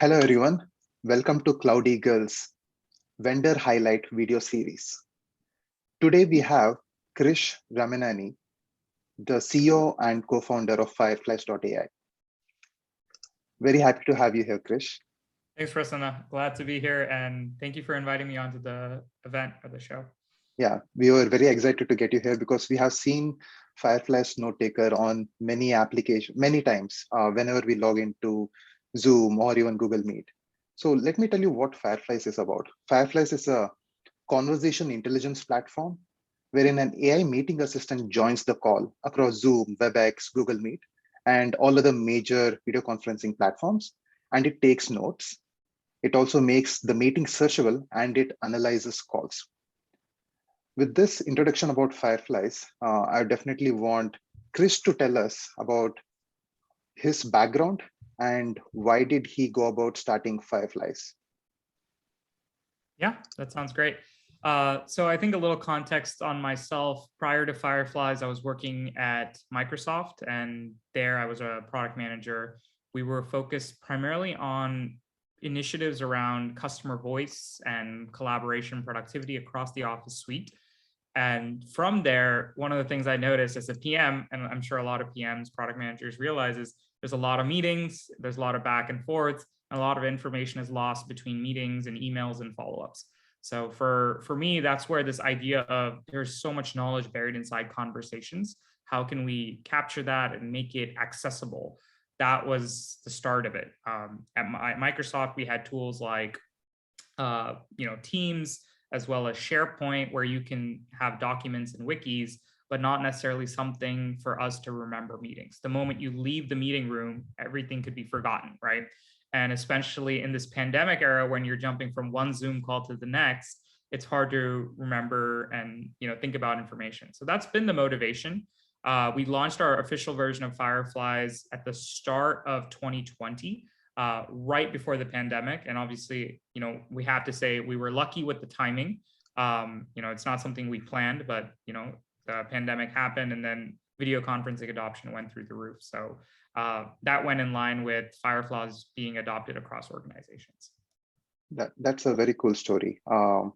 Hello everyone, welcome to CloudEagle's Vendor Highlight video series. Today we have Krish Ramineni, the CEO and co-founder of Fireflies.ai. Very happy to have you here, Krish. Thanks, Prasanna. Glad to be here, and thank you for inviting me onto the event or the show. Yeah, we were very excited to get you here because we have seen Fireflies note taker on many applications, many times whenever we log into Zoom or even Google Meet. So let me tell you what Fireflies is about. Fireflies is a conversation intelligence platform wherein an AI meeting assistant joins the call across Zoom, WebEx, Google Meet, and all other major video conferencing platforms, and it takes notes. It also makes the meeting searchable and it analyzes calls. With this introduction about Fireflies, I definitely want Chris to tell us about his background and why did he go about starting Fireflies? Yeah, that sounds great. So I think a little context on myself. Prior to Fireflies, I was working at Microsoft, and there I was a product manager. We were focused primarily on initiatives around customer voice and collaboration productivity across the Office suite. And from there, one of the things I noticed as a PM, and I'm sure a lot of PMs, product managers realize, is there's a lot of meetings, there's a lot of back and forth, and a lot of information is lost between meetings and emails and follow-ups. So for me, that's where this idea of there's so much knowledge buried inside conversations. How can we capture that and make it accessible? That was the start of it. At Microsoft, we had tools like Teams, as well as SharePoint, where you can have documents and wikis, but not necessarily something for us to remember meetings. The moment you leave the meeting room, everything could be forgotten, right? And especially in this pandemic era, when you're jumping from one Zoom call to the next, it's hard to remember and think about information. So that's been the motivation. We launched our official version of Fireflies at the start of 2020. Right before the pandemic. And obviously, we have to say we were lucky with the timing. It's not something we planned, but, the pandemic happened and then video conferencing adoption went through the roof. So that went in line with Fireflies being adopted across organizations. That's a very cool story. The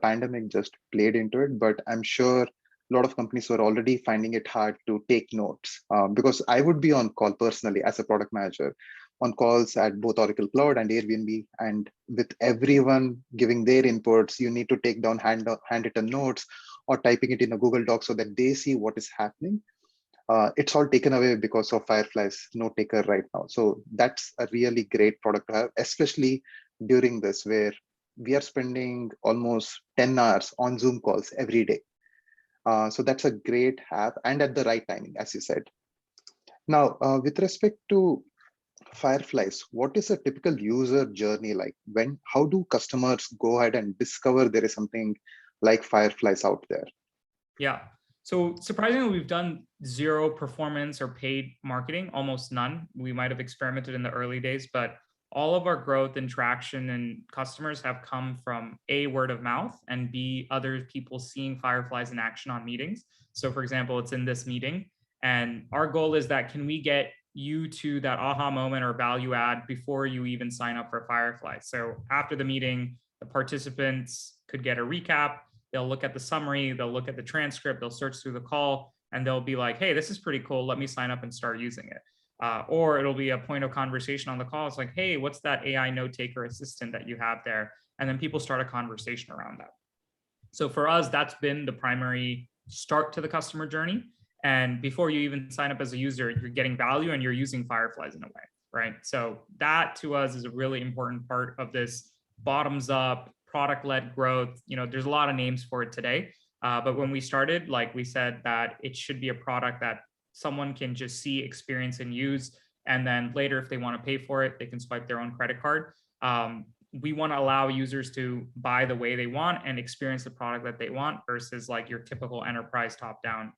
pandemic just played into it, but I'm sure a lot of companies were already finding it hard to take notes because I would be on call personally as a product manager on calls at both Oracle Cloud and Airbnb, and with everyone giving their inputs, you need to take down handwritten notes or typing it in a Google Doc so that they see what is happening. It's all taken away because of Fireflies note taker right now. So that's a really great product to have, especially during this where we are spending almost 10 hours on Zoom calls every day. So that's a great app and at the right timing, as you said. Now, with respect to Fireflies, what is a typical user journey like? How do customers go ahead and discover there is something like Fireflies out there? Yeah. So surprisingly, we've done zero performance or paid marketing, almost none. We might have experimented in the early days, but all of our growth and traction and customers have come from A, word of mouth, and B, other people seeing Fireflies in action on meetings. So for example, it's in this meeting, and our goal is that can we get you to that aha moment or value add before you even sign up for Fireflies. So after the meeting, the participants could get a recap, they'll look at the summary, they'll look at the transcript, they'll search through the call, and they'll be like, hey, this is pretty cool, let me sign up and start using it. Or it'll be a point of conversation on the call. It's like, hey, what's that AI note taker assistant that you have there? And then people start a conversation around that. So for us, that's been the primary start to the customer journey. And before you even sign up as a user, you're getting value and you're using Fireflies in a way, right? So that to us is a really important part of this bottoms up product-led growth. There's a lot of names for it today. But when we started, like we said, that it should be a product that someone can just see, experience, and use. And then later, if they want to pay for it, they can swipe their own credit card. We want to allow users to buy the way they want and experience the product that they want versus like your typical enterprise top-down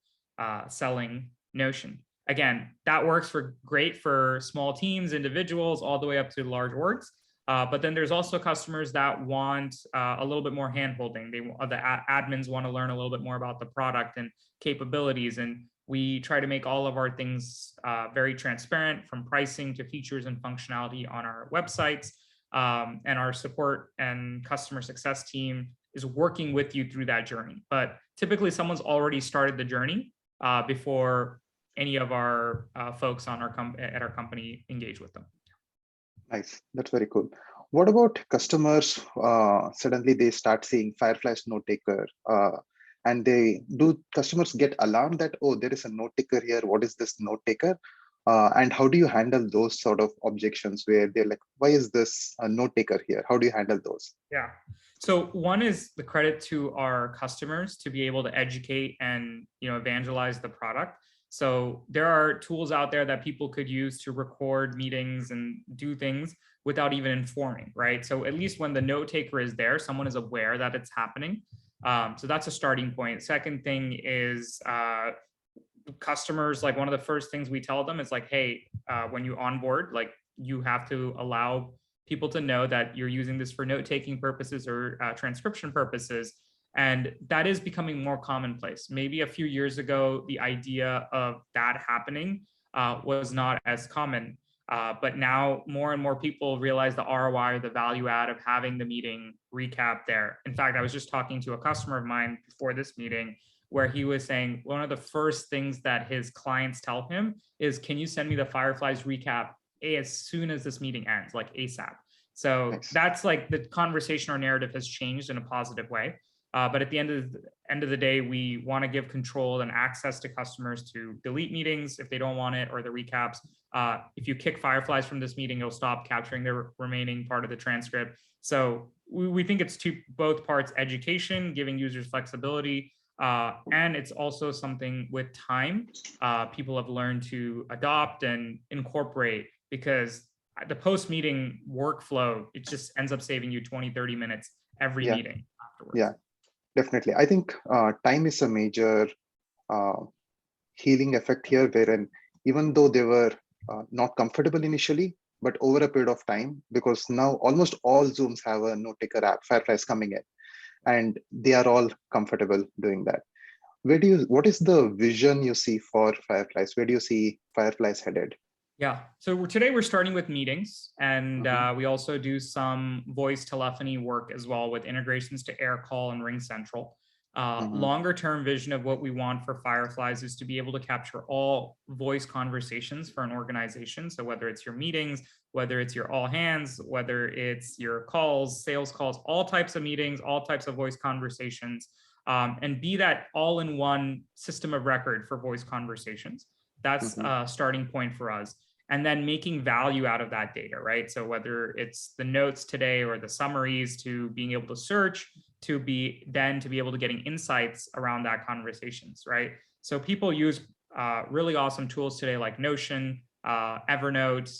selling notion. Again, that works great for small teams, individuals, all the way up to large orgs. But then there's also customers that want a little bit more handholding. The admins want to learn a little bit more about the product and capabilities. And We try to make all of our things very transparent, from pricing to features and functionality on our websites. And our support and customer success team is working with you through that journey. But typically someone's already started the journey before any of our folks on at our company engage with them. Nice. That's very cool. What about customers? Suddenly they start seeing Firefly's note taker, and customers get alarmed that, oh, there is a note taker here. What is this note taker? And how do you handle those sort of objections where they're like, why is this a note taker here? How do you handle those? Yeah. So one is the credit to our customers to be able to educate and evangelize the product. So there are tools out there that people could use to record meetings and do things without even informing, right? So at least when the note taker is there, someone is aware that it's happening. So that's a starting point. Second thing is customers, like one of the first things we tell them is like, hey, when you onboard, like you have to allow people to know that you're using this for note-taking purposes or transcription purposes. And that is becoming more commonplace. Maybe a few years ago, the idea of that happening was not as common. But now more and more people realize the ROI or the value add of having the meeting recap there. In fact, I was just talking to a customer of mine before this meeting where he was saying one of the first things that his clients tell him is, can you send me the Fireflies recap as soon as this meeting ends, like ASAP. So nice. That's like the conversation or narrative has changed in a positive way. But at the end of the day, we want to give control and access to customers to delete meetings if they don't want it, or the recaps. If you kick Fireflies from this meeting, it'll stop capturing the remaining part of the transcript. So we think it's both parts: education, giving users flexibility, and it's also something with time people have learned to adopt and incorporate, because the post-meeting workflow, it just ends up saving you 20, 30 minutes every meeting afterwards. Yeah, definitely. I think time is a major healing effect here, wherein even though they were not comfortable initially, but over a period of time, because now almost all Zooms have a note taker app, Fireflies coming in, and they are all comfortable doing that. What is the vision you see for Fireflies? Where do you see Fireflies headed? Yeah, so today we're starting with meetings, and we also do some voice telephony work as well with integrations to AirCall and RingCentral. Longer term vision of what we want for Fireflies is to be able to capture all voice conversations for an organization. So whether it's your meetings, whether it's your all hands, whether it's your calls, sales calls, all types of meetings, all types of voice conversations, and be that all-in-one system of record for voice conversations. That's a starting point for us. And then making value out of that data, right? So whether it's the notes today or the summaries, to being able to search, to be able to getting insights around that conversations, right? So people use really awesome tools today like Notion, Evernote,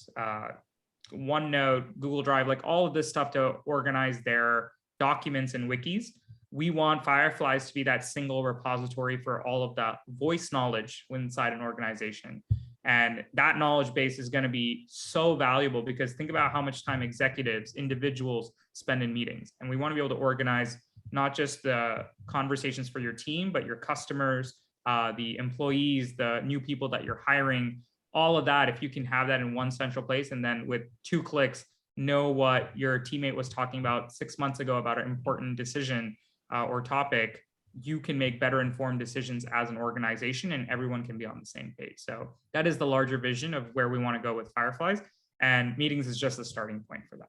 OneNote, Google Drive, like all of this stuff to organize their documents and wikis. We want Fireflies to be that single repository for all of the voice knowledge inside an organization. And that knowledge base is going to be so valuable, because think about how much time executives, individuals spend in meetings. And we want to be able to organize not just the conversations for your team, but your customers, the employees, the new people that you're hiring, all of that. If you can have that in one central place, and then with 2 clicks, know what your teammate was talking about 6 months ago about an important decision or topic, you can make better informed decisions as an organization, and everyone can be on the same page. So that is the larger vision of where we want to go with Fireflies, and meetings is just the starting point for that.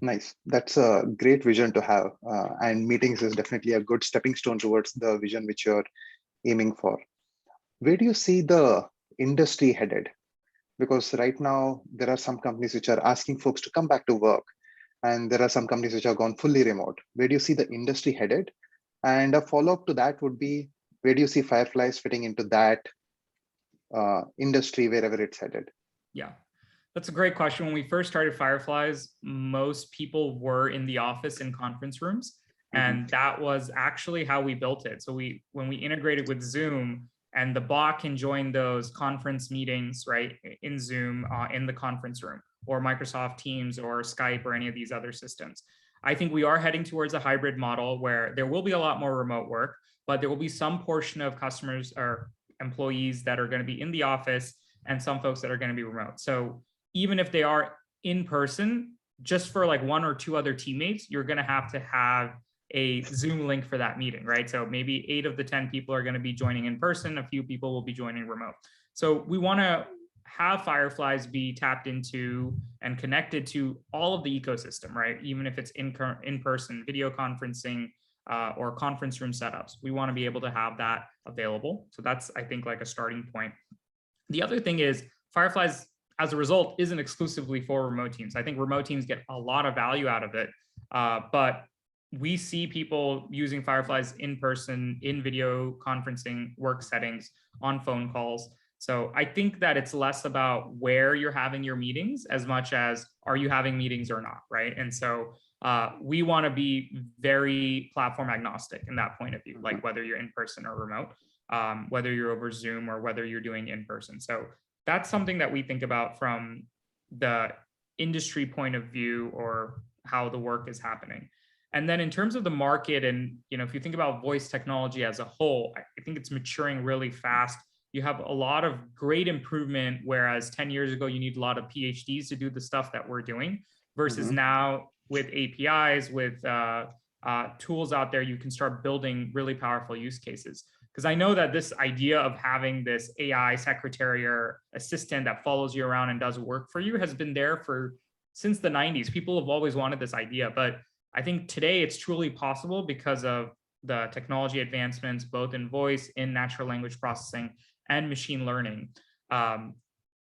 Nice. That's a great vision to have. And meetings is definitely a good stepping stone towards the vision which you're aiming for. Where do you see the industry headed? Because right now there are some companies which are asking folks to come back to work, and there are some companies which have gone fully remote. Where do you see the industry headed? And a follow-up to that would be, where do you see Fireflies fitting into that industry, wherever it's headed? Yeah, that's a great question. When we first started Fireflies, most people were in the office in conference rooms, and that was actually how we built it. So when we integrated with Zoom, and the bot can join those conference meetings, right, in Zoom, in the conference room, or Microsoft Teams or Skype or any of these other systems. I think we are heading towards a hybrid model where there will be a lot more remote work, but there will be some portion of customers or employees that are going to be in the office and some folks that are going to be remote. So even if they are in person, just for like one or two other teammates, you're going to have a Zoom link for that meeting, right? So maybe 8 of the 10 people are going to be joining in person, a few people will be joining remote. So we want to have Fireflies be tapped into and connected to all of the ecosystem, right? Even if it's in-person video conferencing or conference room setups, we want to be able to have that available. So that's, I think, like a starting point. The other thing is Fireflies, as a result, isn't exclusively for remote teams. I think remote teams get a lot of value out of it, but we see people using Fireflies in person, in video conferencing work settings, on phone calls. So I think that it's less about where you're having your meetings as much as are you having meetings or not, right? And so we want to be very platform agnostic in that point of view, like whether you're in person or remote, whether you're over Zoom or whether you're doing in person. So that's something that we think about from the industry point of view or how the work is happening. And then in terms of the market, and if you think about voice technology as a whole, I think it's maturing really fast. You have a lot of great improvement, whereas 10 years ago, you need a lot of PhDs to do the stuff that we're doing, versus now with APIs, with tools out there, you can start building really powerful use cases. Because I know that this idea of having this AI secretary or assistant that follows you around and does work for you has been there since the 90s. People have always wanted this idea, but I think today it's truly possible because of the technology advancements, both in voice, in natural language processing, and machine learning. And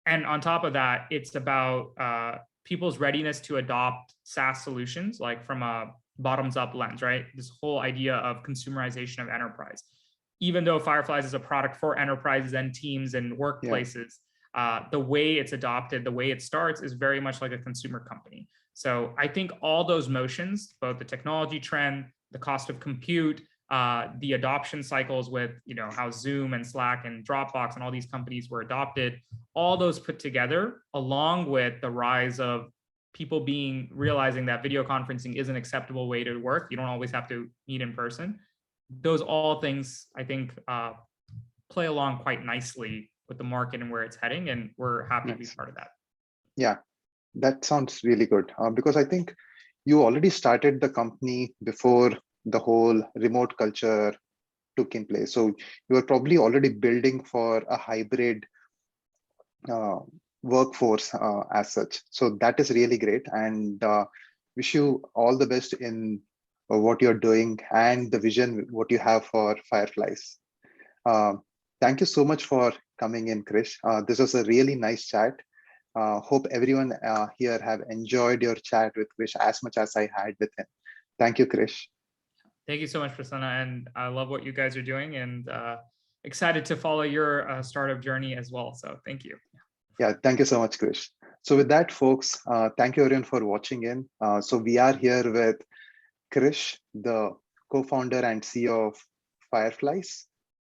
on top of that, it's about people's readiness to adopt SaaS solutions, like from a bottoms up lens, right? This whole idea of consumerization of enterprise. Even though Fireflies is a product for enterprises and teams and workplaces, the way it's adopted, the way it starts is very much like a consumer company. So I think all those motions, both the technology trend, the cost of compute, the adoption cycles with how Zoom and Slack and Dropbox and all these companies were adopted, all those put together, along with the rise of people realizing that video conferencing is an acceptable way to work. You don't always have to meet in person. Those all things, I think, play along quite nicely with the market and where it's heading, and we're happy to be part of that. Yeah, that sounds really good, because I think you already started the company before the whole remote culture took in place. So you are probably already building for a hybrid workforce as such. So that is really great, and wish you all the best in what you're doing and the vision, what you have for Fireflies. Thank you so much for coming in, Krish. This was a really nice chat. Hope everyone here have enjoyed your chat with Krish as much as I had with him. Thank you, Krish. Thank you so much, Prasanna, and I love what you guys are doing, and excited to follow your startup journey as well. So thank you. Yeah, thank you so much, Krish. So with that, folks, thank you everyone for watching in. So we are here with Krish, the co-founder and CEO of Fireflies,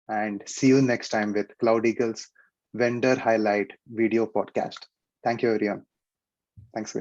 and see you next time with CloudEagle's Vendor Highlight video podcast. Thank you, everyone. Thanks, Krish.